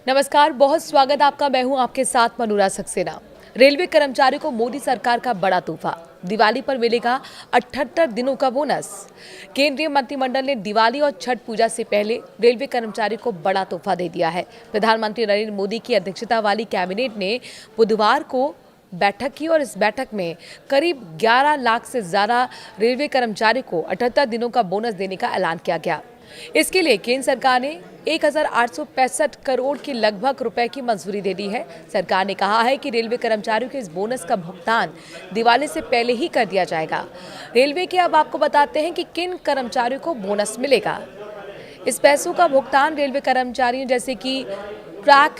नमस्कार, बहुत स्वागत आपका। मैं हूं आपके साथ मनूरा सक्सेना। रेलवे कर्मचारियों को मोदी सरकार का बड़ा तोहफा, दिवाली पर मिलेगा 78 दिनों का बोनस। केंद्रीय मंत्रिमंडल ने दिवाली और छठ पूजा से पहले रेलवे कर्मचारियों को बड़ा तोहफा दे दिया है। प्रधानमंत्री नरेंद्र मोदी की अध्यक्षता वाली कैबिनेट ने बुधवार को बैठक की और इस बैठक में करीब 11 लाख से ज्यादा रेलवे कर्मचारियों को 78 दिनों का बोनस देने का ऐलान किया गया। इसके लिए केंद्र सरकार ने 1865 करोड़ के लगभग रुपए की मंजूरी दे दी है। सरकार ने कहा है कि रेलवे कर्मचारियों के इस बोनस का भुगतान दिवाली से पहले ही कर दिया जाएगा। रेलवे के अब आपको बताते हैं कि किन कर्मचारियों को बोनस मिलेगा। इस पैसों का भुगतान रेलवे कर्मचारियों जैसे कि track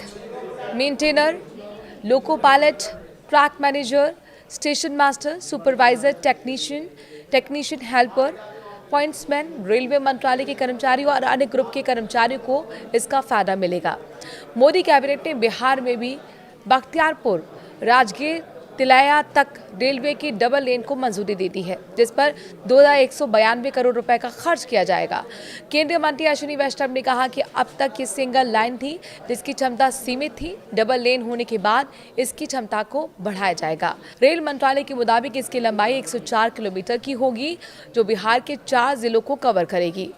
maintainer, loco pilot, track manager, station master, supervisor, technician helper, pointsman, railway मंत्रालय के कर्मचारियों और अन्य ग्रुप के कर्मचारियों को इसका फायदा मिलेगा। मोदी कैबिनेट ने बिहार में भी बख्तियारपुर, राजगीर, तिलैया तक रेलवे की डबल लेन को मंजूरी दे दी है, जिस पर 2192 करोड़ रुपए का खर्च किया जाएगा। केंद्रीय मंत्री अश्विनी वैष्णव ने कहा कि अब तक ये सिंगल लाइन थी जिसकी क्षमता सीमित थी। डबल लेन होने के बाद इसकी क्षमता को बढ़ाया जाएगा। रेल मंत्रालय के मुताबिक इसकी लंबाई 104 किलोमीटर की होगी, जो बिहार के 4 जिलों को कवर करेगी।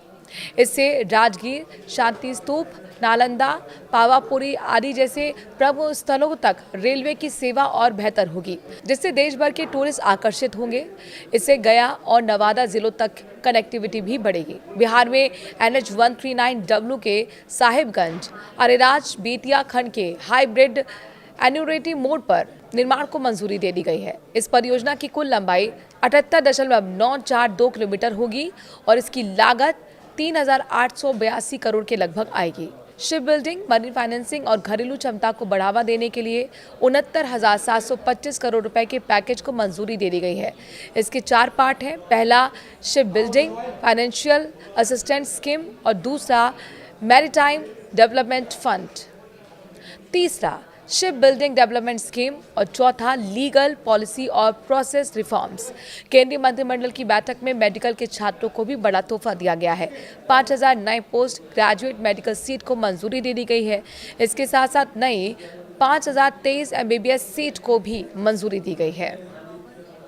इससे राजगीर, शांति स्तूप, नालंदा, पावापुरी आदि जैसे प्रमुख स्थलों तक रेलवे की सेवा और बेहतर होगी, जिससे देश भर के टूरिस्ट आकर्षित होंगे। इससे गया और नवादा जिलों तक कनेक्टिविटी भी बढ़ेगी। बिहार में NH 139W के साहिबगंज, अरेराज, बेतिया खंड के हाइब्रिड एन्यूरेटी मोड पर निर्माण को मंजूरी दे दी गई है। इस परियोजना की कुल लंबाई 78.942 किलोमीटर होगी और इसकी लागत 3882 करोड़ के लगभग आएगी। शिप बिल्डिंग, मरीन फाइनेंसिंग और घरेलू क्षमता को बढ़ावा देने के लिए 69,725 करोड़ रुपए के पैकेज को मंजूरी दे दी गई है। इसके 4 पार्ट हैं। पहला ship building financial assistance scheme और दूसरा मैरीटाइम डेवलपमेंट फंड, तीसरा शिप बिल्डिंग डेवलपमेंट स्कीम और चौथा लीगल पॉलिसी और प्रोसेस रिफॉर्म्स। केंद्रीय मंत्रिमंडल की बैठक में मेडिकल के छात्रों को भी बड़ा तोहफा दिया गया है। 5000 नए पोस्ट ग्रेजुएट मेडिकल सीट को मंजूरी दे दी गई है। इसके साथ साथ नई 5023 MBBS सीट को भी मंजूरी दी गई है।